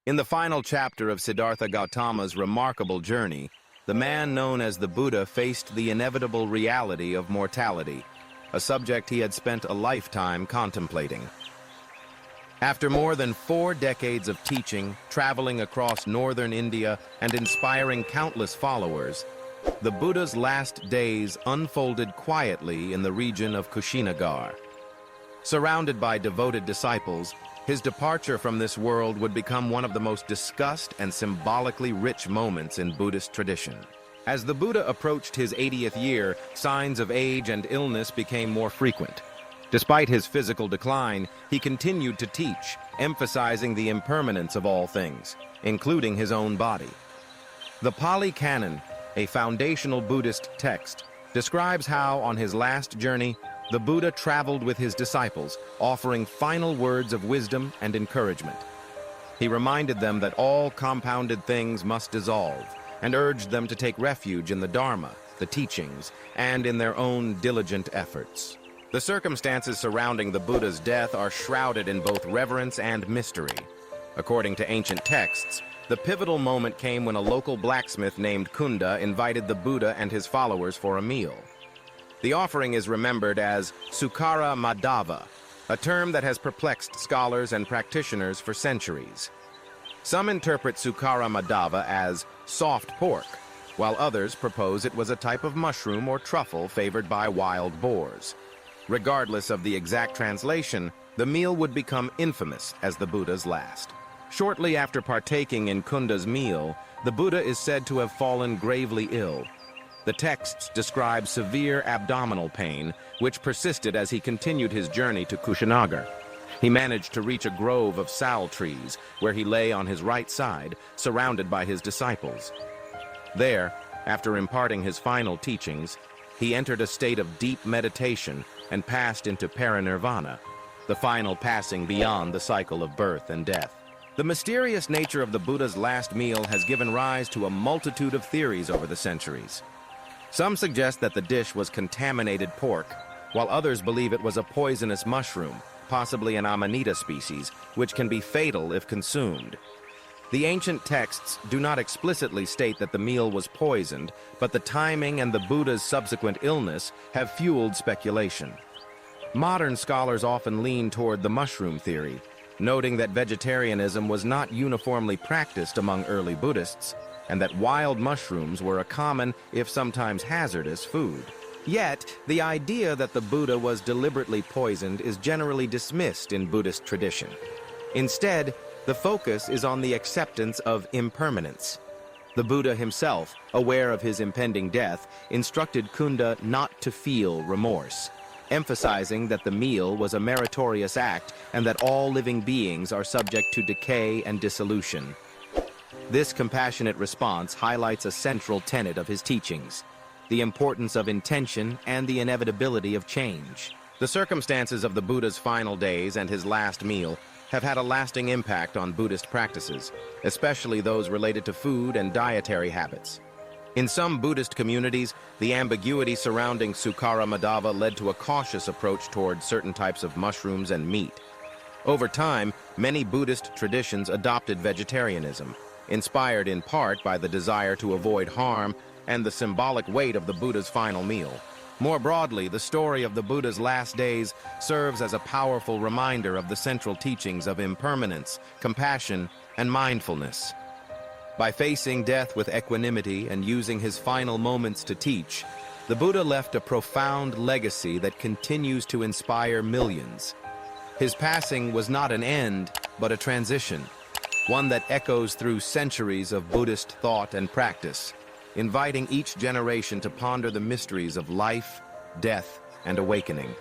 In the final chapter of Siddhartha Gautama's remarkable journey, the man known as the Buddha faced the inevitable reality of mortality, a subject he had spent a lifetime contemplating. After more than 4 decades of teaching, traveling across northern India, and inspiring countless followers, the Buddha's last days unfolded quietly in the region of Kushinagar. Surrounded by devoted disciples, his departure from this world would become one of the most discussed and symbolically rich moments in Buddhist tradition. As the Buddha approached his 80th year, signs of age and illness became more frequent. Despite his physical decline, he continued to teach, emphasizing the impermanence of all things, including his own body. The Pali Canon, a foundational Buddhist text, describes how, on his last journey, the Buddha traveled with his disciples, offering final words of wisdom and encouragement. He reminded them that all compounded things must dissolve, and urged them to take refuge in the Dharma, the teachings, and in their own diligent efforts. The circumstances surrounding the Buddha's death are shrouded in both reverence and mystery. According to ancient texts, the pivotal moment came when a local blacksmith named Kunda invited the Buddha and his followers for a meal. The offering is remembered as Sukara Madhava, a term that has perplexed scholars and practitioners for centuries. Some interpret Sukara Madhava as soft pork, while others propose it was a type of mushroom or truffle favored by wild boars. Regardless of the exact translation, the meal would become infamous as the Buddha's last. Shortly after partaking in Kunda's meal, the Buddha is said to have fallen gravely ill. The texts describe severe abdominal pain, which persisted as he continued his journey to Kushinagar. He managed to reach a grove of sal trees, where he lay on his right side, surrounded by his disciples. There, after imparting his final teachings, he entered a state of deep meditation and passed into parinirvana, the final passing beyond the cycle of birth and death. The mysterious nature of the Buddha's last meal has given rise to a multitude of theories over the centuries. Some suggest that the dish was contaminated pork, while others believe it was a poisonous mushroom, possibly an amanita species, which can be fatal if consumed. The ancient texts do not explicitly state that the meal was poisoned, but the timing and the Buddha's subsequent illness have fueled speculation. Modern scholars often lean toward the mushroom theory, noting that vegetarianism was not uniformly practiced among early Buddhists, and that wild mushrooms were a common, if sometimes hazardous, food. Yet, the idea that the Buddha was deliberately poisoned is generally dismissed in Buddhist tradition. Instead, the focus is on the acceptance of impermanence. The Buddha himself, aware of his impending death, instructed Kunda not to feel remorse, emphasizing that the meal was a meritorious act and that all living beings are subject to decay and dissolution. This compassionate response highlights a central tenet of his teachings: the importance of intention and the inevitability of change. The circumstances of the Buddha's final days and his last meal have had a lasting impact on Buddhist practices, especially those related to food and dietary habits. In some Buddhist communities, the ambiguity surrounding Sukara Madhava led to a cautious approach toward certain types of mushrooms and meat. Over time, many Buddhist traditions adopted vegetarianism, inspired in part by the desire to avoid harm and the symbolic weight of the Buddha's final meal. More broadly, the story of the Buddha's last days serves as a powerful reminder of the central teachings of impermanence, compassion, and mindfulness. By facing death with equanimity and using his final moments to teach, the Buddha left a profound legacy that continues to inspire millions. His passing was not an end, but a transition, one that echoes through centuries of Buddhist thought and practice, inviting each generation to ponder the mysteries of life, death, and awakening.